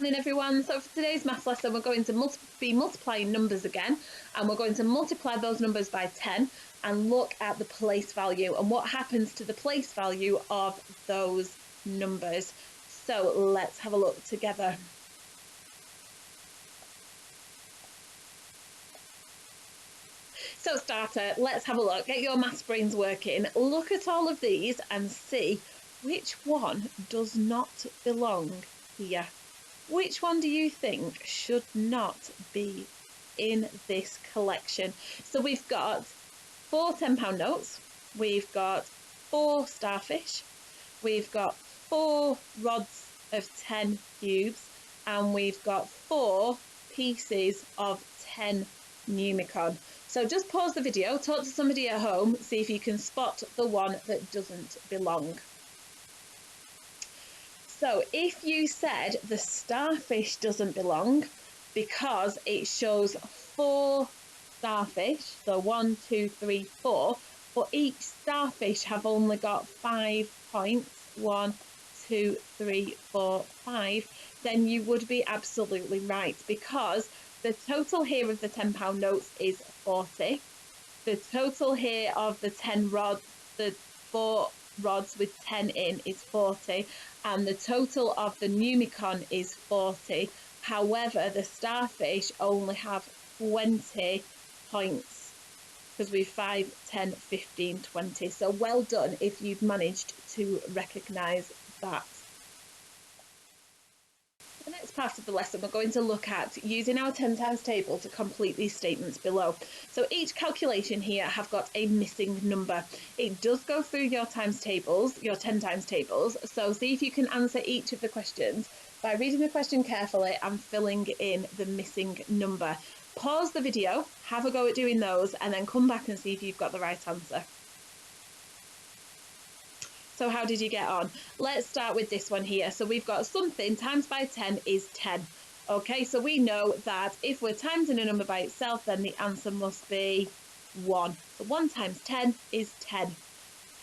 Morning everyone. So for today's maths lesson we're going to be multiplying numbers again, and we're going to multiply those numbers by 10 and look at the place value and what happens to the place value of those numbers. So let's have a look together. So starter, let's have a look. Get your maths brains working. Look at all of these and see which one does not belong here. Which one do you think should not be in this collection? So we've got 4 £10 notes, we've got 4 starfish, we've got 4 rods of 10 cubes, and we've got 4 pieces of 10 Numicon. So just pause the video, talk to somebody at home, see if you can spot the one that doesn't belong. So if you said the starfish doesn't belong because it shows 4 starfish, so 1, 2, 3, 4, but each starfish have only got 5 points, 1, 2, 3, 4, 5, then you would be absolutely right, because the total here of the £10 notes is 40. The total here of the 10 rods, the 4 rods with 10 in, is 40, and the total of the Numicon is 40. However, the starfish only have 20 points because we've 5, 10, 15, 20. So well done if you've managed to recognise that. The next part of the lesson we're going to look at using our 10 times table to complete these statements below. So each calculation here have got a missing number. It does go through your times tables, your 10 times tables, so see if you can answer each of the questions by reading the question carefully and filling in the missing number. Pause the video, have a go at doing those, and then come back and see if you've got the right answer. So how did you get on? Let's start with this one here. So we've got something times by 10 is 10. Okay, so we know that if we're timesing a number by itself, then the answer must be 1. So 1 times 10 is 10.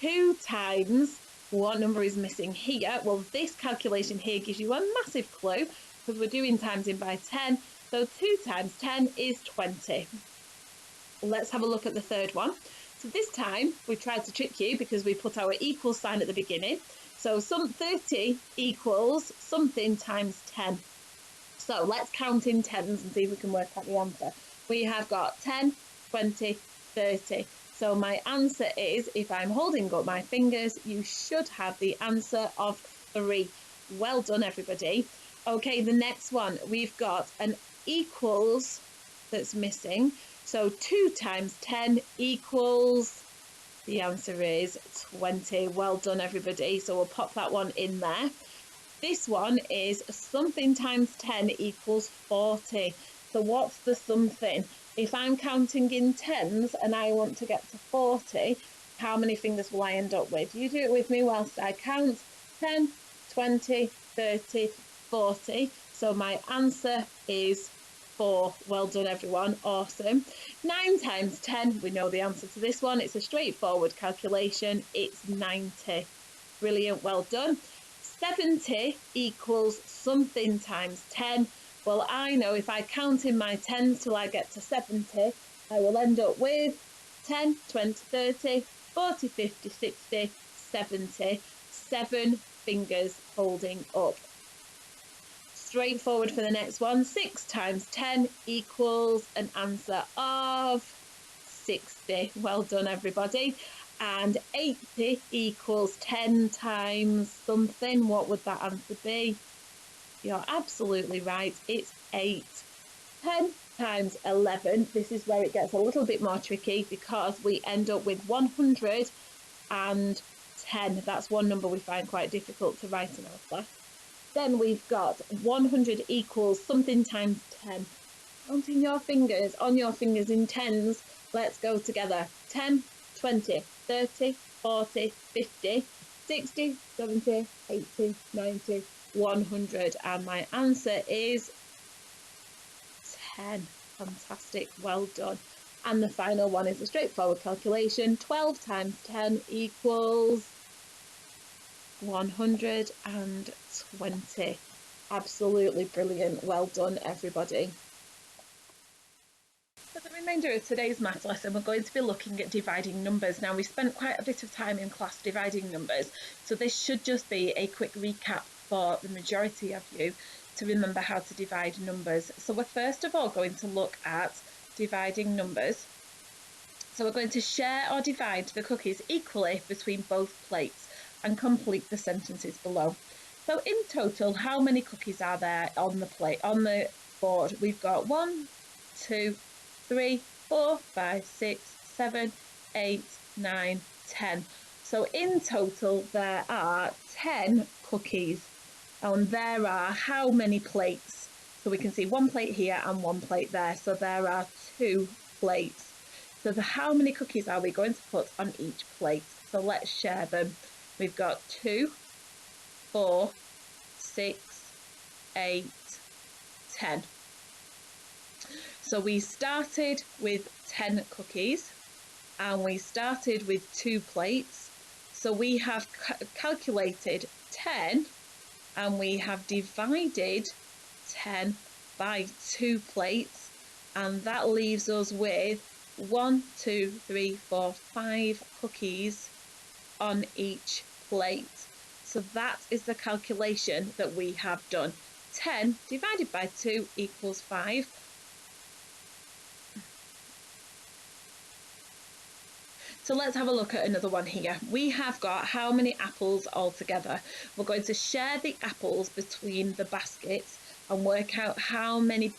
2 times, what number is missing here? Well, this calculation here gives you a massive clue because we're doing timesing by 10. So 2 times 10 is 20. Let's have a look at the third one. So this time we tried to trick you because we put our equal sign at the beginning. So 30 equals something times 10. So let's count in tens and see if we can work out the answer. We have got 10, 20, 30. So my answer is, if I'm holding up my fingers, you should have the answer of 3. Well done, everybody. Okay, the next one, we've got an equals that's missing. So 2 times 10 equals, the answer is 20. Well done, everybody. So we'll pop that one in there. This one is something times 10 equals 40. So what's the something? If I'm counting in tens and I want to get to 40, how many fingers will I end up with? You do it with me whilst I count. 10, 20, 30, 40. So my answer is 4. Well done, everyone. Awesome. 9 times 10, we know the answer to this one. It's a straightforward calculation. It's 90. Brilliant. Well done. 70 equals something times 10. Well, I know if I count in my tens till I get to 70, I will end up with 10, 20, 30, 40, 50, 60, 70. 7 fingers holding up. Straightforward for the next one. 6 times 10 equals an answer of 60. Well done, everybody. And 80 equals 10 times something. What would that answer be? You're absolutely right. It's 8. 10 times 11. This is where it gets a little bit more tricky because we end up with 110. That's one number we find quite difficult to write in our class. Then we've got 100 equals something times 10. Counting your fingers, on your fingers in tens. Let's go together. 10, 20, 30, 40, 50, 60, 70, 80, 90, 100. And my answer is 10. Fantastic. Well done. And the final one is a straightforward calculation. 12 times 10 equals 120. Absolutely brilliant. Well done, everybody. For the remainder of today's maths lesson, we're going to be looking at dividing numbers. Now, we spent quite a bit of time in class dividing numbers, so this should just be a quick recap for the majority of you to remember how to divide numbers. So we're first of all going to look at dividing numbers. So we're going to share or divide the cookies equally between both plates and complete the sentences below. So in total, how many cookies are there on the plate, on the board? We've got 1, 2, 3, 4, 5, 6, 7, 8, 9, 10. So in total, there are 10 cookies. And there are how many plates? So we can see one plate here and one plate there. So there are 2 plates. So how many cookies are we going to put on each plate? So let's share them. We've got 2, 4, 6, 8, 10. So we started with 10 cookies and we started with 2 plates. So we have calculated 10 and we have divided 10 by 2 plates, and that leaves us with 1, 2, 3, 4, 5 cookies on each plate. So that is the calculation that we have done. 10 divided by 2 equals 5. So let's have a look at another one here. We have got how many apples altogether. We're going to share the apples between the baskets and work out how many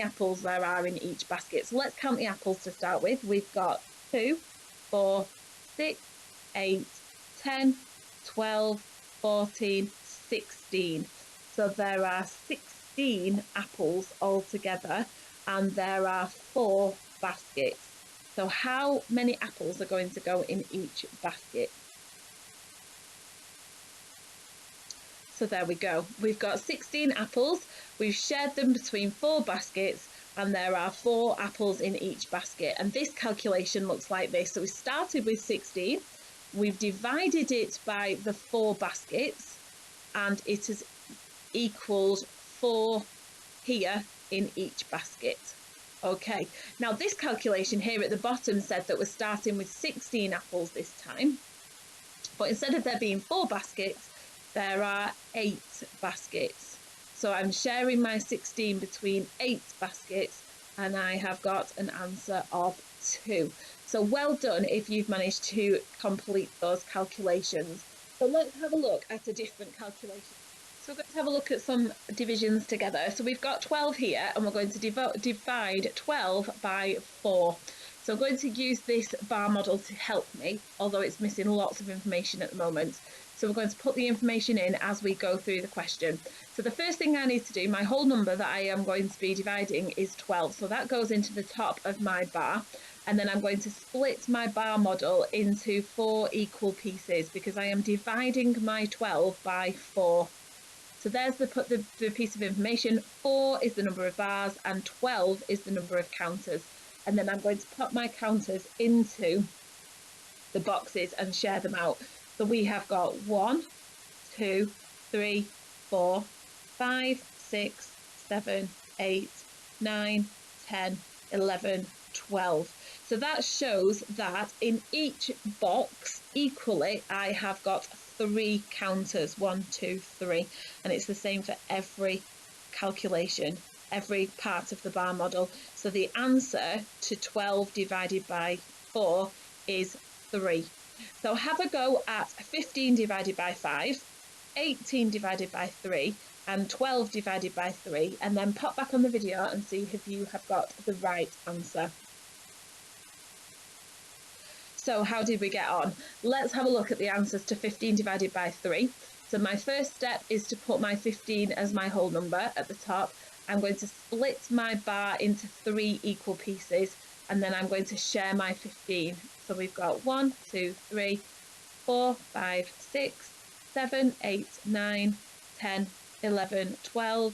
apples there are in each basket. So let's count the apples to start with. We've got 2, 4, 6, 8, 10, 12, 14, 16. So there are 16 apples altogether and there are 4 baskets. So how many apples are going to go in each basket? So there we go. We've got 16 apples. We've shared them between 4 baskets and there are 4 apples in each basket. And this calculation looks like this. So we started with 16. We've divided it by the 4 baskets and it has equaled 4 here in each basket. Okay, now this calculation here at the bottom said that we're starting with 16 apples this time, but instead of there being 4 baskets, there are 8 baskets. So I'm sharing my 16 between 8 baskets and I have got an answer of 2. So well done if you've managed to complete those calculations. So let's have a look at a different calculation. So we're going to have a look at some divisions together. So we've got 12 here and we're going to divide 12 by 4. So I'm going to use this bar model to help me, although it's missing lots of information at the moment. So we're going to put the information in as we go through the question. So the first thing I need to do, my whole number that I am going to be dividing is 12. So that goes into the top of my bar. And then I'm going to split my bar model into 4 equal pieces because I am dividing my 12 by 4. So there's the piece of information. 4 is the number of bars and 12 is the number of counters. And then I'm going to put my counters into the boxes and share them out. So we have got 1, 2, 3, 4, 5, 6, 7, 8, 9, 10, 11, 12. So that shows that in each box equally I have got 3 counters, 1, 2, 3, and it's the same for every calculation, every part of the bar model. So the answer to 12 divided by 4 is 3. So have a go at 15 divided by 5, 18 divided by 3 and 12 divided by 3, and then pop back on the video and see if you have got the right answer. So how did we get on? Let's have a look at the answers to 15 divided by 3. So my first step is to put my 15 as my whole number at the top. I'm going to split my bar into 3 equal pieces and then I'm going to share my 15. So we've got 1, 2, 3, 4, 5, 6, 7, 8, 9, 10, 11, 12,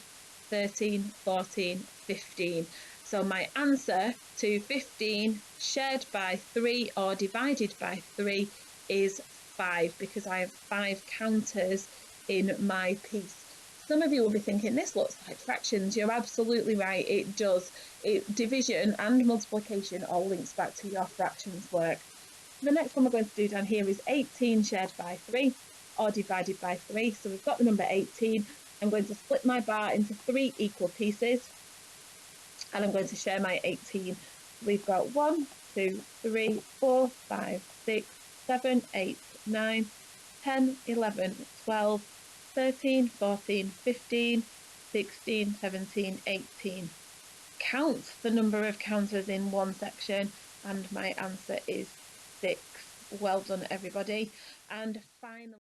13, 14, 15. So my answer to 15 shared by 3 or divided by 3 is 5 because I have 5 counters in my piece. Some of you will be thinking this looks like fractions. You're absolutely right, it does. Division and multiplication all links back to your fractions work. The next one we're going to do down here is 18 shared by 3 or divided by 3. So we've got the number 18. I'm going to split my bar into 3 equal pieces and I'm going to share my 18. We've got 1, 2, 3, 4, 5, 6, 7, 8, 9, 10, 11, 12, 13, 14, 15, 16, 17, 18. Count the number of counters in one section, and my answer is 6. Well done, everybody. And finally,